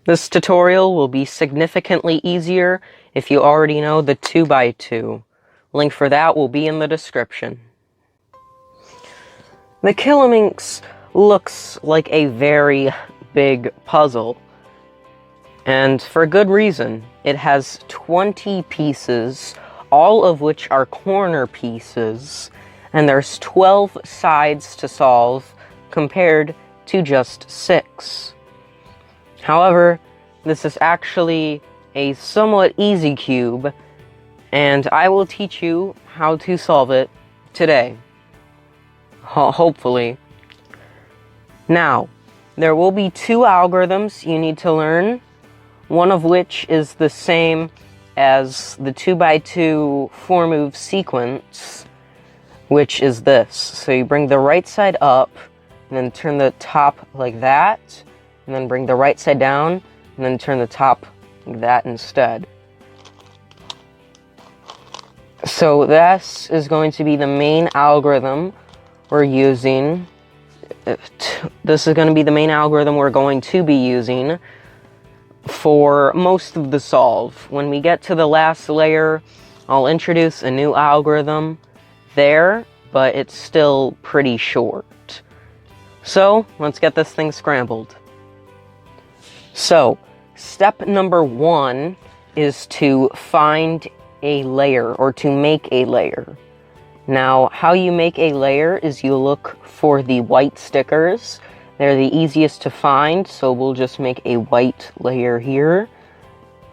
This tutorial will be significantly easier if you already know the 2x2. Link for that will be in the description. The kilominx looks like a very big puzzle, and for good reason. It has 20 pieces, all of which are corner pieces, and there's 12 sides to solve compared to just 6. However, this is actually a somewhat easy cube, and I will teach you how to solve it today. Hopefully. Now, there will be 2 algorithms you need to learn, one of which is the same as the 2x2 4-move sequence, which is this. So you bring the right side up, and then turn the top like that, and then bring the right side down, and then turn the top like that instead. So this is going to be the main algorithm we're using. This is going to be the main algorithm we're going to be using for most of the solve. When we get to the last layer, I'll introduce a new algorithm there, but it's still pretty short. So, let's get this thing scrambled. So, step number 1 is to find a layer, or to make a layer. Now, how you make a layer is you look for the white stickers. They're the easiest to find, so we'll just make a white layer here.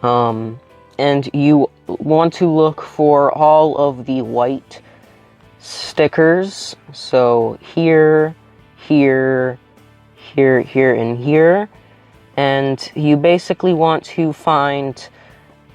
And you want to look for all of the white stickers. So here, here, here, here, and here. And you basically want to find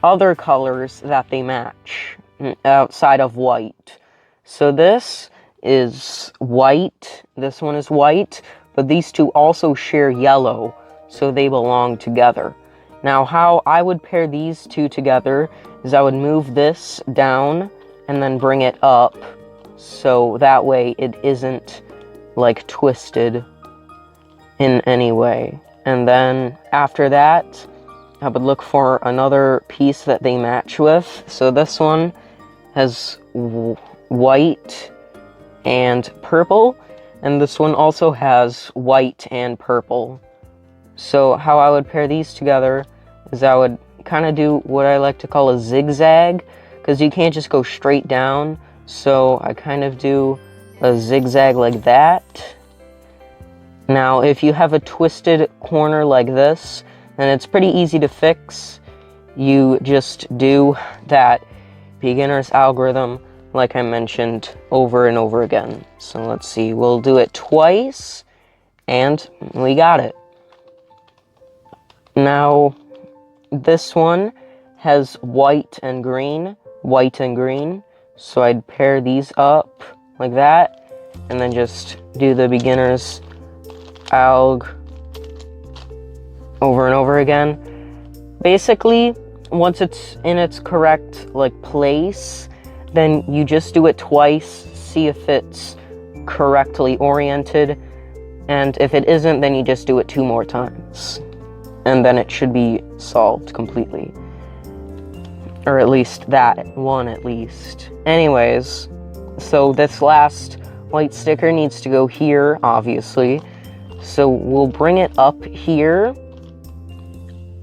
other colors that they match outside of white. So this is white, this one is white, but these two also share yellow, so they belong together. Now, how I would pair these two together is I would move this down and then bring it up, so that way it isn't like twisted in any way. And then after that, I would look for another piece that they match with. So this one has white and purple, and this one also has white and purple. So how I would pair these together is I would kind of do what I like to call a zigzag, because you can't just go straight down. So I kind of do a zigzag like that. Now, if you have a twisted corner like this, then it's pretty easy to fix. You just do that beginner's algorithm like I mentioned over and over again. So let's see, we'll do it twice, and we got it. Now, this one has white and green, so I'd pair these up like that, and then just do the beginner's alg over and over again. Basically, once it's in its correct place, then you just do it twice, see if it's correctly oriented, and if it isn't, then you just do it 2 more times. And then it should be solved completely. Or at least that one, at least. Anyways, so this last white sticker needs to go here, obviously. So we'll bring it up here,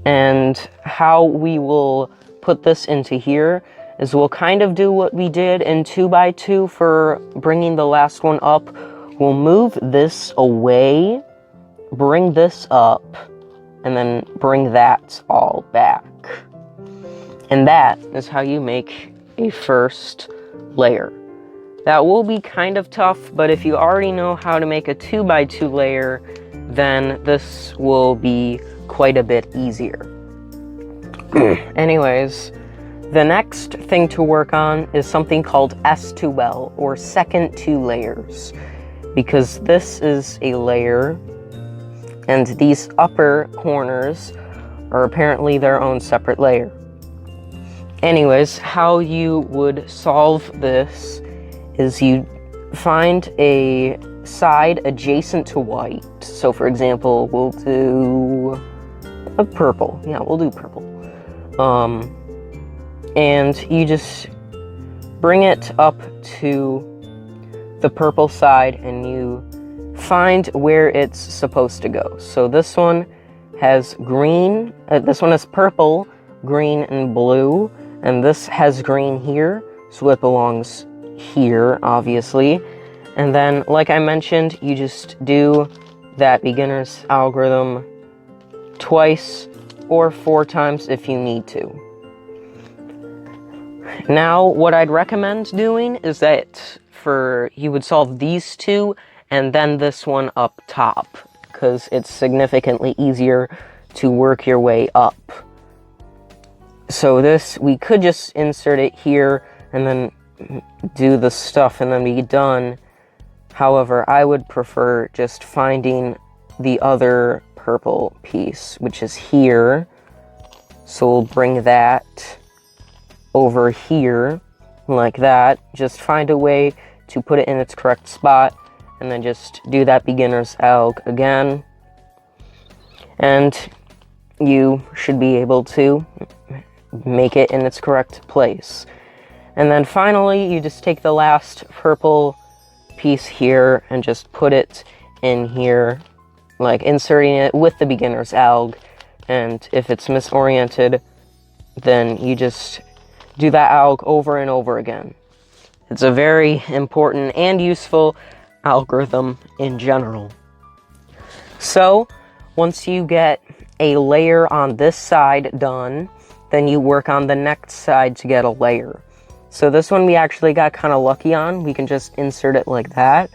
and how we will put this into here is we'll kind of do what we did in 2x2 for bringing the last one up. We'll move this away, bring this up, and then bring that all back. And that is how you make a first layer. That will be kind of tough, but if you already know how to make a 2x2 layer, then this will be quite a bit easier. Anyways, the next thing to work on is something called S2L, or second 2 layers, because this is a layer, and these upper corners are apparently their own separate layer. Anyways, how you would solve this is you find a side adjacent to white. So for example, we'll do Purple. Yeah, we'll do purple. And you just bring it up to the purple side and you find where it's supposed to go. So this one has green, this one has purple, green, and blue, and this has green here, so it belongs here, obviously. And then, like I mentioned, you just do that beginner's algorithm twice or 4 times if you need to. Now, what I'd recommend doing is that you would solve these two and then this one up top, because it's significantly easier to work your way up. So this, we could just insert it here and then do the stuff and then be done. However, I would prefer just finding the other purple piece, which is here. So we'll bring that over here, like that. Just find a way to put it in its correct spot, and then just do that beginner's alg again. And you should be able to make it in its correct place. And then finally, you just take the last purple piece here and just put it in here, like inserting it with the beginner's alg. And if it's misoriented, then you just do that alg over and over again. It's a very important and useful algorithm in general. So once you get a layer on this side done, then you work on the next side to get a layer. So this one we actually got kind of lucky on. We can just insert it like that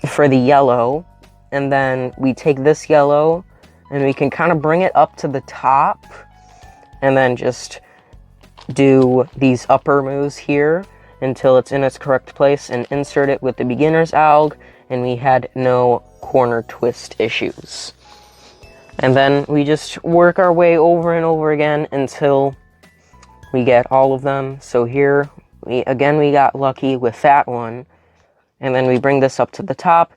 for the yellow, and then we take this yellow and we can kind of bring it up to the top and then just do these upper moves here until it's in its correct place and insert it with the beginner's alg, and we had no corner twist issues. And then we just work our way over and over again until we get all of them. So here, we got lucky with that one. And then we bring this up to the top,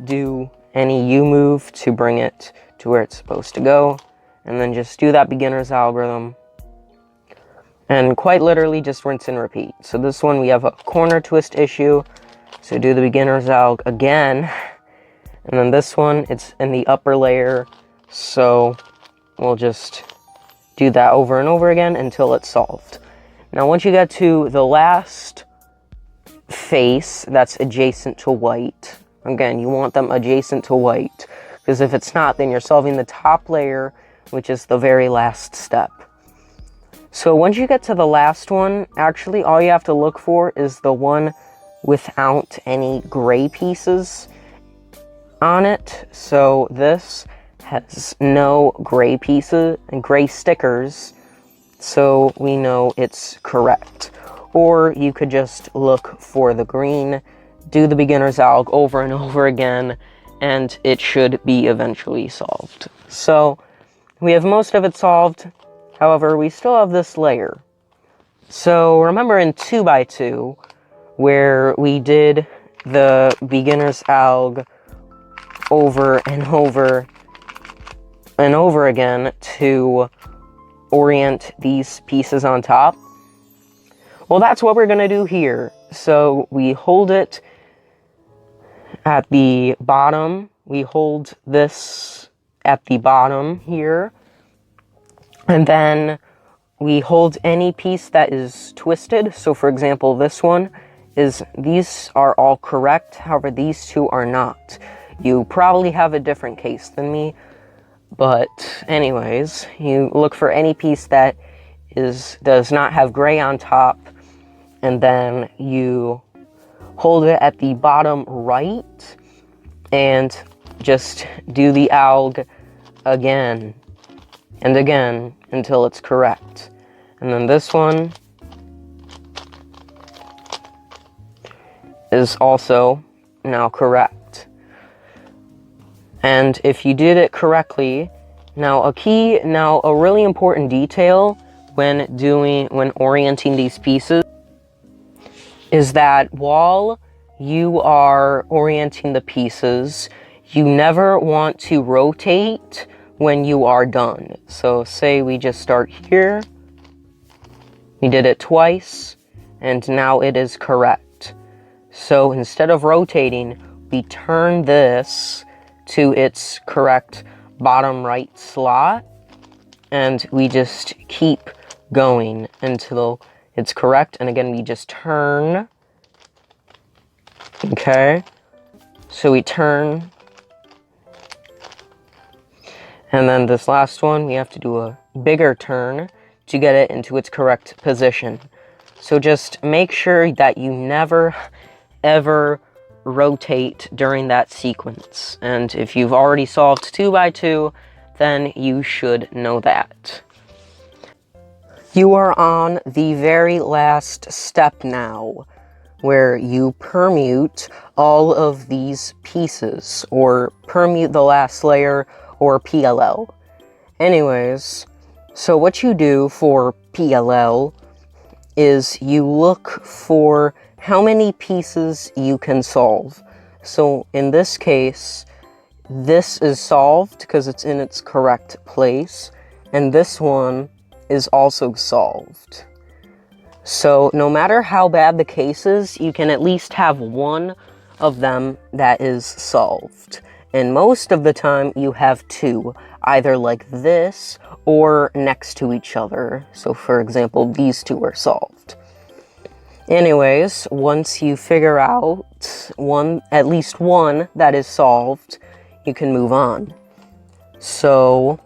do any U move to bring it to where it's supposed to go, and then just do that beginner's algorithm. And quite literally just rinse and repeat. So this one we have a corner twist issue, so do the beginner's alg again. And then this one, it's in the upper layer, so we'll just do that over and over again until it's solved. Now once you get to the last face that's adjacent to white, again, you want them adjacent to white, because if it's not, then you're solving the top layer, which is the very last step. So once you get to the last one, actually all you have to look for is the one without any gray pieces on it. So this has no gray pieces and gray stickers, so we know it's correct. Or you could just look for the green, do the beginner's alg over and over again, and it should be eventually solved. So we have most of it solved. However, we still have this layer. So remember in 2x2, where we did the beginner's alg over and over and over again to orient these pieces on top? Well, that's what we're going to do here. So we hold it at the bottom. We hold this at the bottom here. And then we hold any piece that is twisted. So for example, this one these are all correct. However, these two are not. You probably have a different case than me. But anyways, you look for any piece that does not have gray on top, and then you hold it at the bottom right and just do the alg again and again until it's correct. And then this one is also now correct. And if you did it correctly, now a really important detail when orienting these pieces is that while you are orienting the pieces, you never want to rotate when you are done. So say we just start here, we did it twice, and now it is correct. So instead of rotating, we turn this to its correct bottom right slot, and we just keep going until it's correct. And again, we just turn. Okay, so we turn. And then this last one, we have to do a bigger turn to get it into its correct position. So just make sure that you never, ever rotate during that sequence. And if you've already solved 2 by 2, then you should know that. You are on the very last step now, where you permute all of these pieces, or permute the last layer, or PLL. Anyways, so what you do for PLL is you look for how many pieces you can solve. So in this case, this is solved because it's in its correct place, and this one is also solved. So no matter how bad the case is, you can at least have one of them that is solved. And most of the time, you have 2, either like this or next to each other. So for example, these 2 are solved. Anyways, once you figure out at least one that is solved, you can move on. So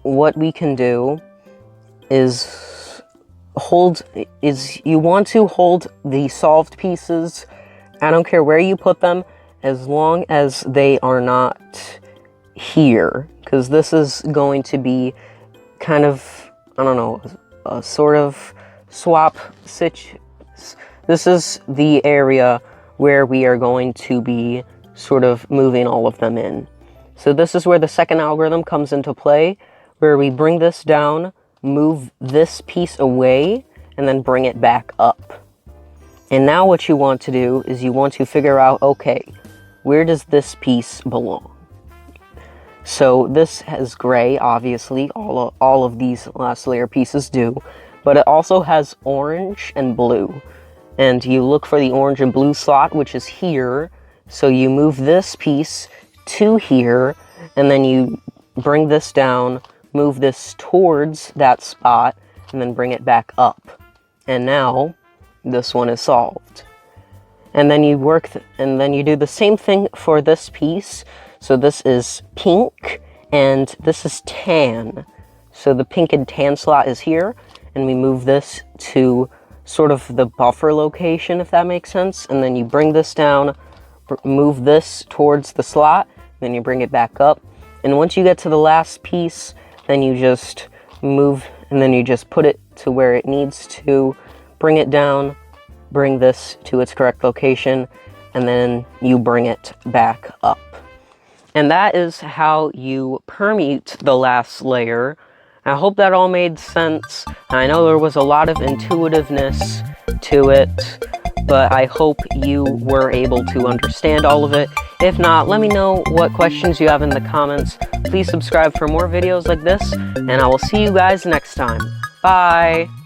what we can do is you want to hold the solved pieces. I don't care where you put them, as long as they are not here, because this is going to be kind of, I don't know, a sort of swap This is the area where we are going to be sort of moving all of them in. So this is where the second algorithm comes into play, where we bring this down, move this piece away, and then bring it back up. And now what you want to do is you want to figure out, okay, where does this piece belong? So this has gray, obviously, all of these last layer pieces do, but it also has orange and blue. And you look for the orange and blue slot, which is here, so you move this piece to here, and then you bring this down, move this towards that spot, and then bring it back up. And now, this one is solved. And then you and then you do the same thing for this piece. So this is pink, and this is tan. So the pink and tan slot is here, and we move this to sort of the buffer location, if that makes sense. And then you bring this down, move this towards the slot, then you bring it back up. And once you get to the last piece, then you just move, and then you just put it to where it needs to, bring it down, bring this to its correct location, and then you bring it back up. And that is how you permute the last layer. I hope that all made sense. I know there was a lot of intuitiveness to it, but I hope you were able to understand all of it. If not, let me know what questions you have in the comments. Please subscribe for more videos like this, and I will see you guys next time. Bye!